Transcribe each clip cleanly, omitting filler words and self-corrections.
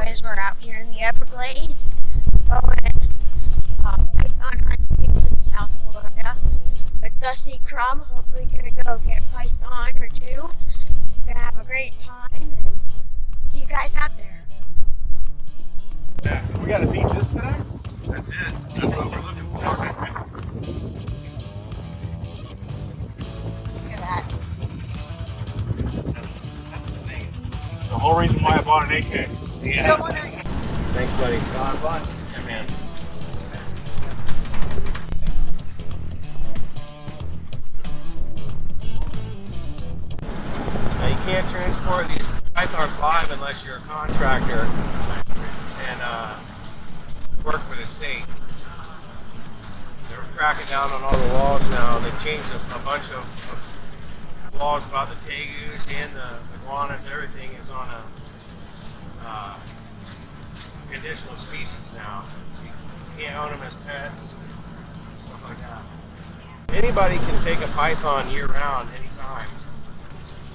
boys. We're out here in the Everglades going python hunting in South Florida with Dusty Crum. Hopefully gonna go get a python or two. Gonna have a great time and see you guys out there. Yeah, we gotta beat this today? That's it. That's what we're looking for. Look at that. That's insane. It's the whole reason why I bought an AK. Still wondering. Thanks, buddy. Have fun. Yeah, man. Now you can't transport these pythons live unless you're a contractor and work for the state. They're cracking down on all the laws now. They've changed a bunch of laws about the tegus and the iguanas. Everything is on a conditional species now. So you can't own them as pets, stuff like that. Anybody can take a python year-round, anytime.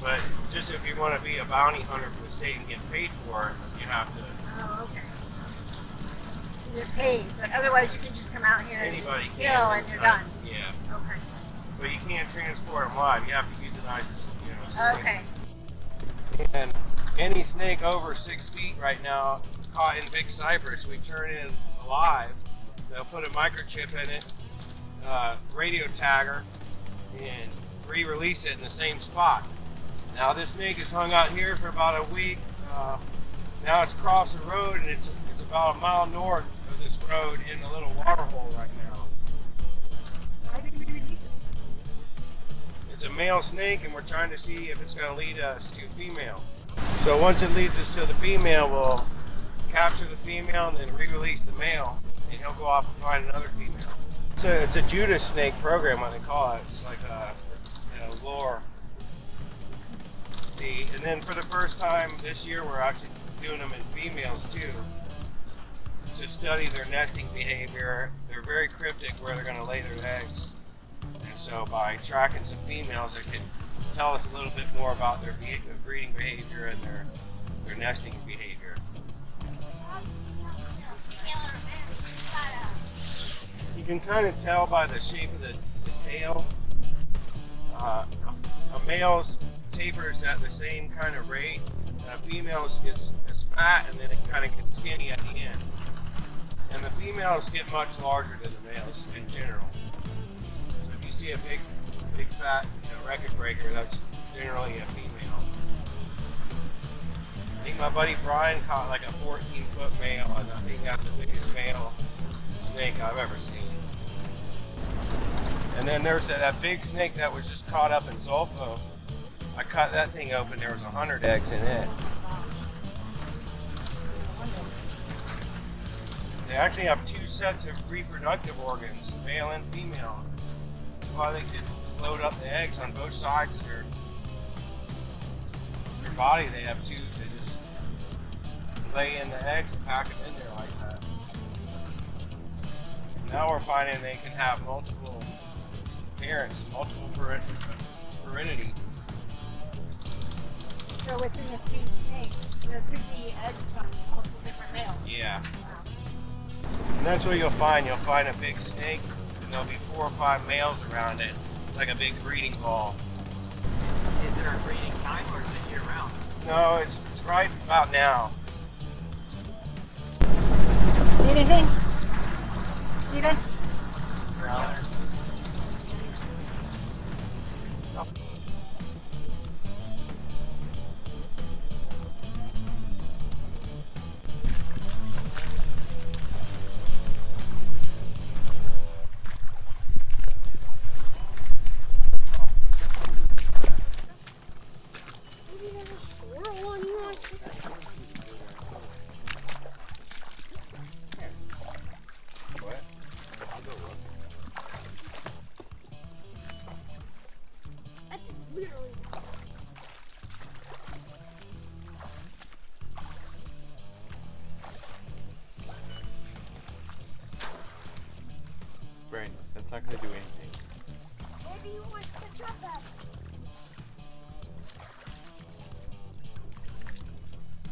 But just if you want to be a bounty hunter for the state and get paid for it, you have to. Oh, okay. So you're paid, but otherwise you can just come out here and Anybody just can. kill and you're done. Yeah. Okay. But you can't transport them live. You have to euthanize this, snake. Okay. And any snake over 6 feet right now, caught in big cypress, we turn in alive. They'll put a microchip in it, radio tagger, and re-release it in the same spot. Now this snake is hung out here for about a week. Now it's crossed the road and it's about a mile north of this road in a little water hole right now. Why did we release it? It's a male snake and we're trying to see if it's going to lead us to female. So once it leads us to the female, we'll capture the female and then re-release the male, and he'll go off and find another female. It's a Judas snake program, what they call it. It's like a lure. And then for the first time this year, we're actually doing them in females too, to study their nesting behavior. They're very cryptic where they're going to lay their eggs. And so by tracking some females, it can tell us a little bit more about their breeding behavior and their nesting behavior. You can kind of tell by the shape of the tail. A male's tapers at the same kind of rate, and a female's gets fat and then it kind of gets skinny at the end. And the females get much larger than the males in general. So if you see a big fat record breaker, that's generally a female. I think my buddy Brian caught like a 14-foot male, and I think that's the biggest male snake I've ever seen. And then there's that big snake that was just caught up in Zolfo. I cut that thing open, there was 100 eggs in it. They actually have 2 sets of reproductive organs, male and female. That's why they can load up the eggs on both sides of their body. They have 2, they just lay in the eggs and pack them in there like that. Now we're finding they can have multiple parents, multiple parentage. So within the same snake, there could be eggs from multiple different males. Yeah. And that's what you'll find. You'll find a big snake, and there'll be 4 or 5 males around it. It's like a big breeding ball. Is there a breeding time or is it year round? No, it's right about now. See anything? Steven? Brain, that's not gonna do anything. Maybe you want to drop that.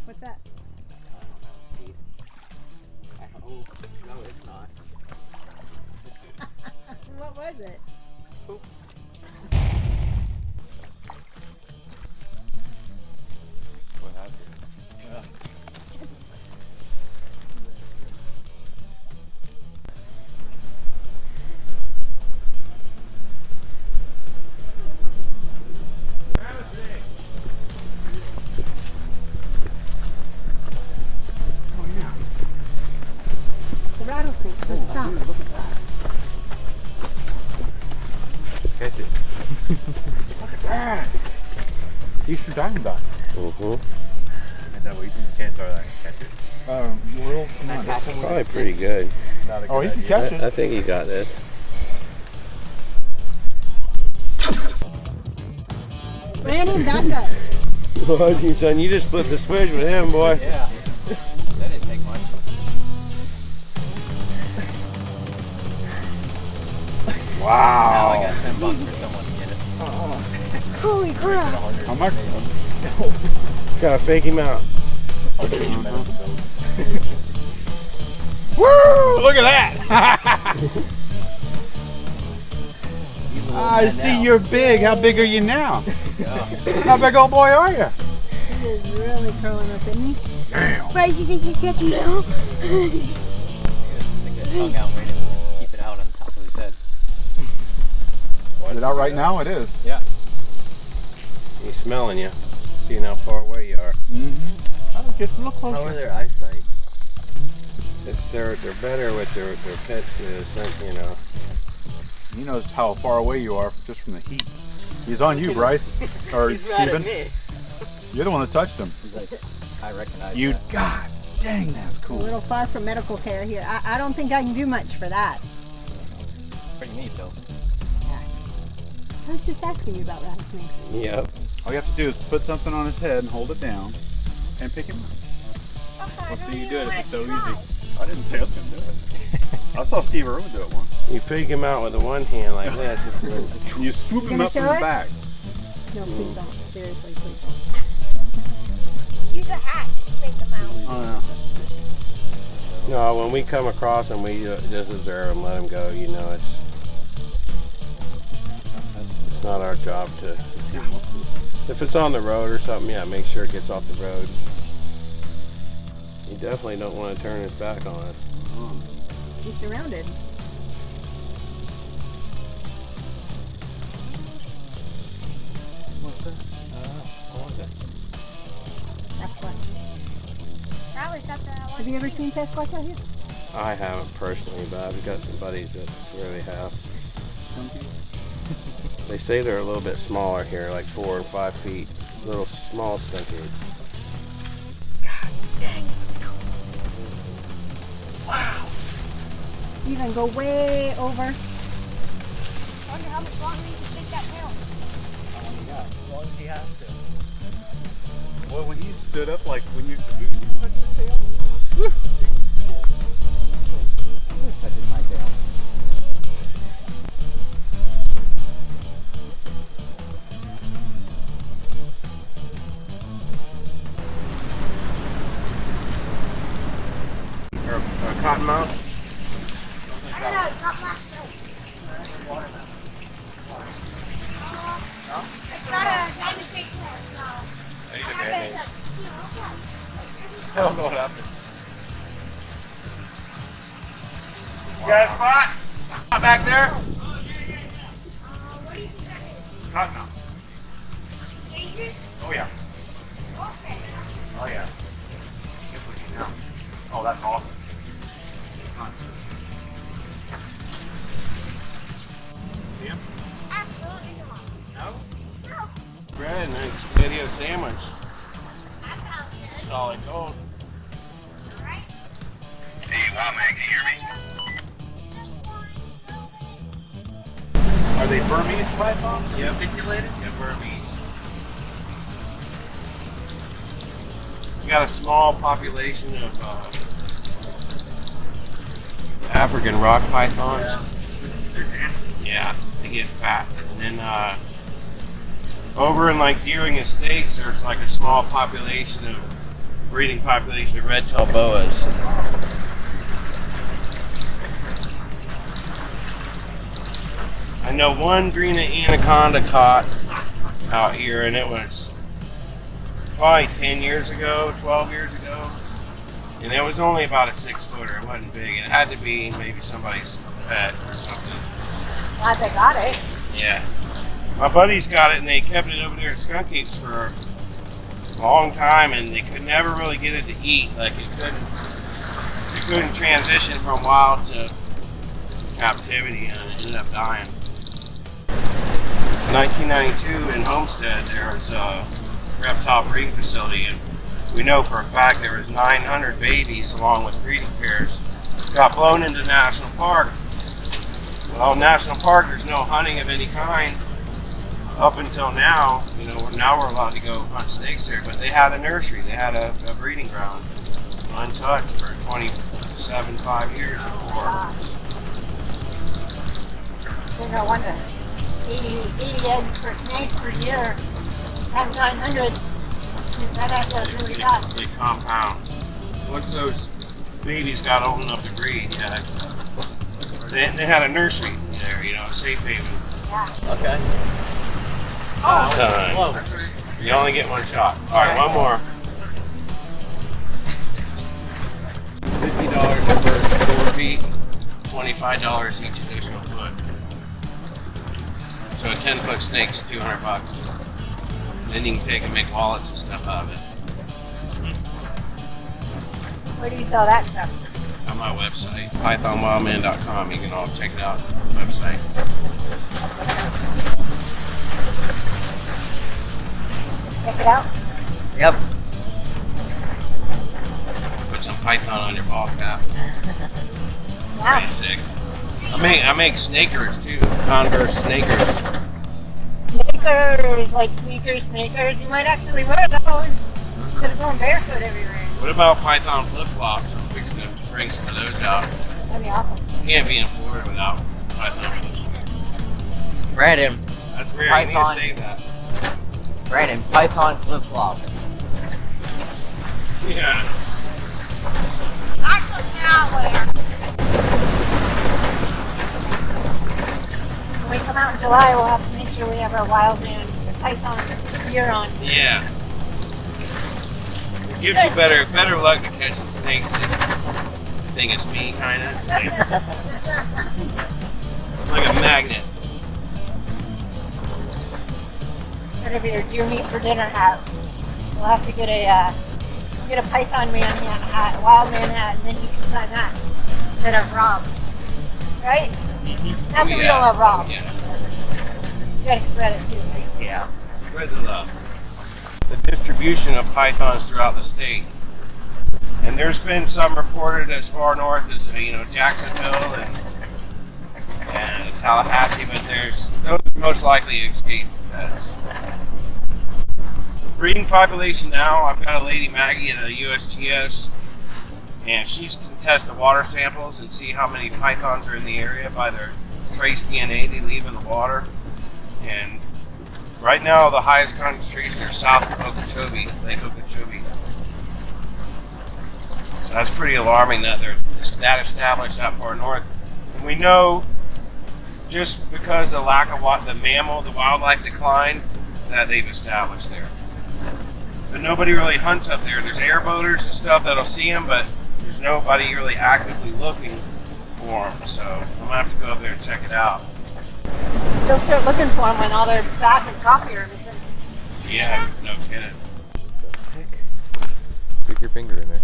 What's that? Oh, no, it's not. What was it? What happened? Oh yeah. The rattlesnakes are stuck. Look at that. Catch it. Look at that. Eastern Diamondback. Is that what you can't throw that? Catch it. Will, come on. Probably pretty good. Not a Oh, good he can idea. catch it. I think he got this. Brandon, back up. Well, son, you just flipped the switch with him, boy. Yeah. That didn't take much. Now I Wow. got $10 for someone to get it. Holy crap. How much? Gotta fake him out. Woo! Look at that! I see you're big. How big are you now? How big old boy are you? He is really curling up, isn't he? Damn. Bryce, you think you're catching now? Stick that tongue out right and keep it out on top of his head. Is it out right now? It is. Yeah. He's smelling you. Seeing how far away you are. Oh, get a little How closer. are their eyesight? They're better with their pitch, you know. He knows how far away you are just from the heat. He's on you, Bryce. Or Steven. You're the one that touched him. He's like, I recognize You, that. God dang, that's A cool. little far from medical care here. I don't think I can do much for that. Pretty neat though. I was just asking you about rattlesnakes. Yep. All you have to do is put something on his head and hold it down and pick him up. Let's see you do it if it's so easy. I didn't say I was going to do it. I saw Steve Irwin do it once. You pick him out with the one hand like this. You swoop him Gonna up from show the us? back. No, please don't. Seriously, please don't. Use a hat to take them out. Oh, No, when we come across him, we just observe him, let him go. You know, it's not our job to. If it's on the road or something, yeah, make sure it gets off the road. You definitely don't want to turn his back on us. He's surrounded. Sasquatch. Probably something I want. Have you ever seen Sasquatch out here? I haven't personally, but I've got some buddies that really have. They say they're a little bit smaller here, like 4 or 5 feet. Little small stunted. Steven, go way over. I wonder how much longer you can take that tail. As long as he has to. Boy, when he stood up, like when you touch the tail. Touching my tail. Or cottonmouth. I don't know, it's not black stripes. It's not a diamond shaped tail, no. I need a I band-aid. bet I don't know what happened. You got a spot? Back there? what do you think that is? Cottonmouth. Dangerous? Oh yeah. Okay. Oh yeah. Get pushing now. Oh, that's awesome. See him? Absolutely not. No? No. Bread and a spaghetti sandwich. That sounds good. Solid gold. Alright? Hey, Wommack, you hear me? Just one little bit. Are they Burmese pythons? Yep. Articulated? Yeah, Burmese. We got a small population of African rock pythons. They're dancing. Yeah, they get fat. And then over in like Deering Estates, there's like a small breeding population of red-tailed boas. I know one green anaconda caught out here, and it was probably 10 years ago, 12 years ago. And it was only about a 6-footer. It wasn't big. It had to be maybe somebody's pet or something. Glad they got it. Yeah. My buddies got it, and they kept it over there at Skunk Heaps for a long time, and they could never really get it to eat. Like it couldn't transition from wild to captivity, and it ended up dying. In 1992 in Homestead, there was a reptile breeding facility, and we know for a fact there was 900 babies along with breeding pairs got blown into National Park. Well, National Park, there's no hunting of any kind up until now. You know, now we're allowed to go hunt snakes there, but they had a nursery, they had a breeding ground untouched for 25 years before. Gosh. So no wonder. 80 eggs per snake per year times 900. That adds up really fast. It compounds. Once those babies got old enough to breed, yeah, they had a nursery there, you know, a safe haven. Yeah. Okay. Time. Close. You only get one shot. All right, one more. $50 per 4 feet, $25 each additional foot. So a 10-foot snake's $200. Then you can take and make wallets and stuff out of it. Where do you sell that stuff? On my website, pythonwildman.com. You can all check it out on the website. Check it out. Yep. Put some python on your ball cap. Wow. Pretty sick. I make snakers too. Converse snakers. Sneakers, like sneakers. You might actually wear those instead of going barefoot everywhere. What about python flip flops? I'm fixing to bring some of those out. That'd be awesome. You can't be in Florida without python. Brandon. That's weird. Python. You need to save that. Brandon, python flip flop. Yeah. I could not wear. When we come out in July, we'll have to make sure we have our wild man python gear on. Yeah. It gives you better luck to catch the snakes than you think it's me, kind of. It's like a magnet. Instead of your deer meat for dinner hat, we'll have to get a python man hat, a wild man hat, and then you can sign that instead of Rob. Right? Not that we don't love Rob. Yeah. You gotta spread it too, right? Yeah. Spread the love. The distribution of pythons throughout the state. And there's been some reported as far north as Jacksonville and Tallahassee, but those are most likely escaped pets. Breeding population now, I've got a lady Maggie at the USGS, and she can test the water samples and see how many pythons are in the area by their trace DNA they leave in the water. And right now, the highest concentration are south of Okeechobee, Lake Okeechobee. So that's pretty alarming that they're that established that far north. And we know just because the lack of the wildlife decline, that they've established there. But nobody really hunts up there. There's airboaters and stuff that'll see them, but there's nobody really actively looking for them. So I'm gonna have to go up there and check it out. They'll start looking for them when all their bass and crappie are missing. Yeah, no kidding. Stick your finger in there.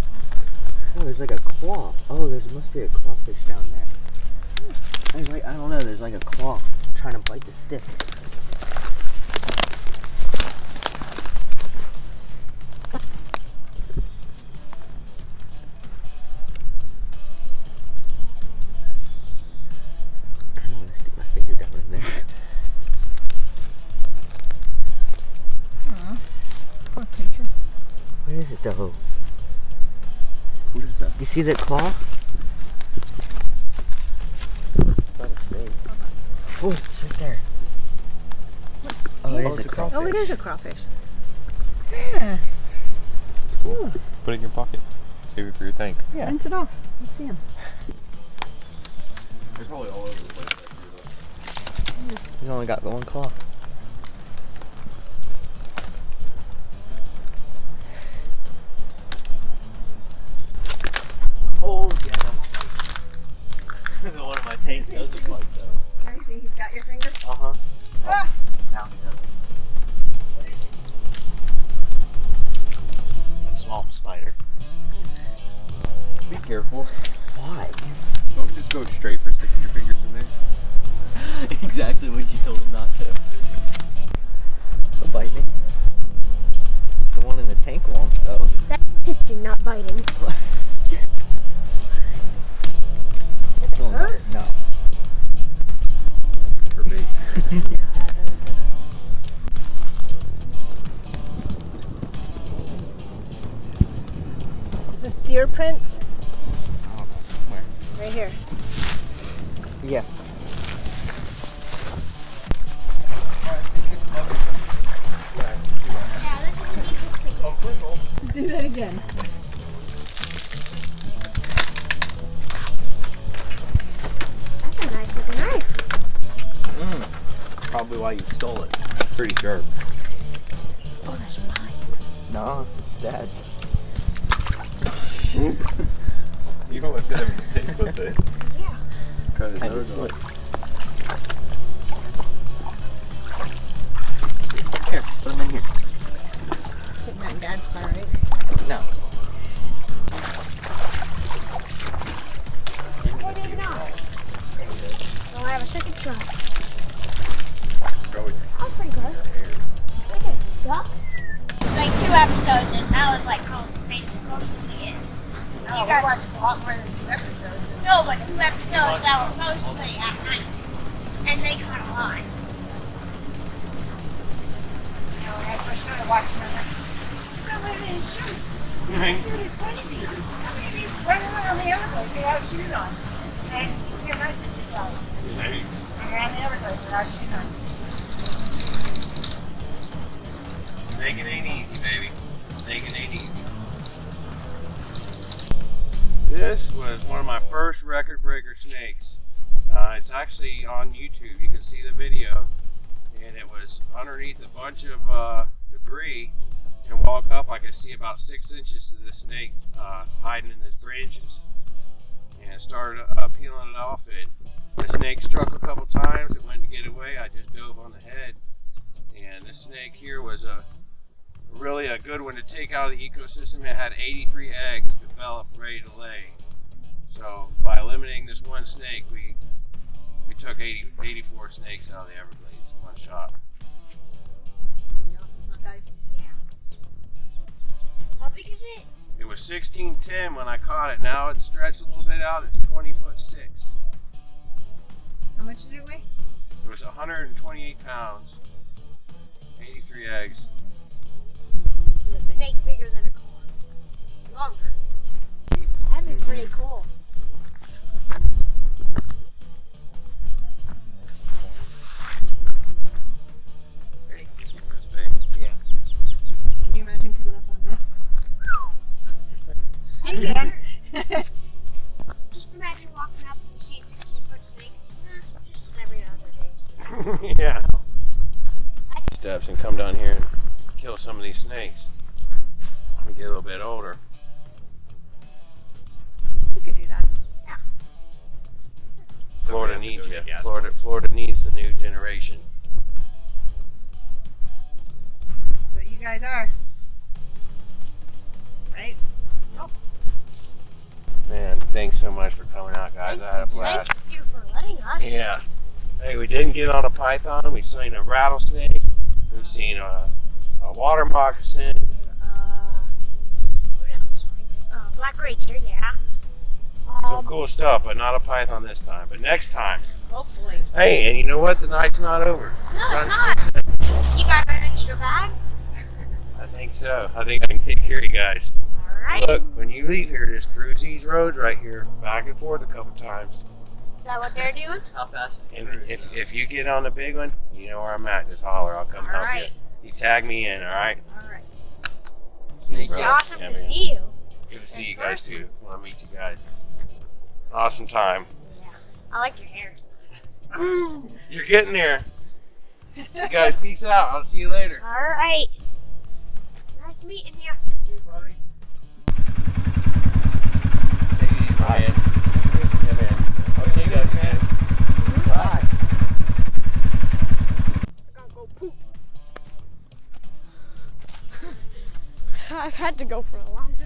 Oh, there's like a claw. Oh, there must be a clawfish down there. There's like, I don't know, there's like a claw trying to bite the stick. I kind of want to stick my finger down in there. Poor creature. What is it though? What is that? You see that claw? It's not a snake. Oh, it's right there. Oh, it is it's a a crawfish. Oh, it is a crawfish. Yeah. It's cool. Put it in your pocket. Save it for your tank. Yeah. Rinse it off. Let's see him. They're probably all over the place back here, though. He's only got the one claw. Oh, yeah, that one. One of my tanks doesn't bite though. Let me see, he's got your finger? Uh-huh. Ah! Now he doesn't. A swamp spider. Be careful. Why? Don't just go straight for sticking your fingers in there. Exactly what you told him not to. He'll bite me. The one in the tank won't, though. That's pitching, not biting. Does it hurt? No. For me. Is this deer print? I don't know. Where? Right here. Yeah. Yeah, this is the deepest thing. Do that again. That's a nice looking knife. Probably why you stole it. Pretty sharp. Oh, that's mine. No, it's Dad's. You almost got him taste with it. Yeah. Cut his Kinda nose slick. off. Here, put him in here. Putting that in Dad's car, right? No. Maybe not. Well, I have a second try. Probably just That was pretty good. Like a duck. It's like 2 episodes, and that was like how mostly is. No, we watched a lot more than 2 episodes. No, but 2 episodes that were mostly at night, and they caught a lot. You know, when I first started watching, I was like, he's not wearing any shoes. Dude, he's crazy. How can he be running around the Everglades without shoes on? And you can't imagine yourself. Running around the Everglades without shoes on. Snaking ain't easy, baby. Snaking ain't easy. This was one of my first record breaker snakes. It's actually on YouTube. You can see the video. And it was underneath a bunch of debris. And walk up, I could see about 6 inches of the snake hiding in these branches. And started peeling it off. The snake struck a couple times. It went to get away. I just dove on the head. And this snake here was really a good one to take out of the ecosystem. It had 83 eggs developed, ready to lay. So by eliminating this one snake, we took 84 snakes out of the Everglades in one shot. Awesome, huh, guys? How big is it? It was 1610 when I caught it. Now it's stretched a little bit out. It's 20'6". How much did it weigh? It was 128 pounds, 83 eggs. Is a snake bigger than a car? Longer. That'd be pretty cool. Yeah. Can you imagine coming up on this? I can. Just imagine walking up and you see a 16-foot snake. Just every other day. Yeah. Steps and come down here and kill some of these snakes. We get a little bit older. You could do that. Florida needs you. Florida needs the new generation. That's what you guys are. Right? Man, thanks so much for coming out, guys. I had a blast. Thank you for letting us. Yeah. Hey, we didn't get on a python. We seen a rattlesnake. We've seen a water moccasin. What else? Black racer, yeah. Some cool stuff, but not a python this time. But next time. Hopefully. Hey, and you know what? The night's not over. No, it's Sun's not. still setting. You got an extra bag? I think so. I think I can take care of you guys. Alright. Look, when you leave here, just cruise these roads right here, back and forth a couple times. Is that what they're doing? How fast is And cruise? if you get on the big one, you know where I'm at. Just holler. I'll come help Alright. you. You tag me in, all right? Alright. See you, It's brother. awesome Yeah, to man. see you. Good to see you guys too. Want to meet you guys. Awesome time. Yeah. I like your hair. You're getting there. You guys, peace out. I'll see you later. All right. Nice meeting you. You too, buddy. Take it easy, man. Yeah, man. I'll see you guys, man. Bye. I gotta go poop. I've had to go for a long time.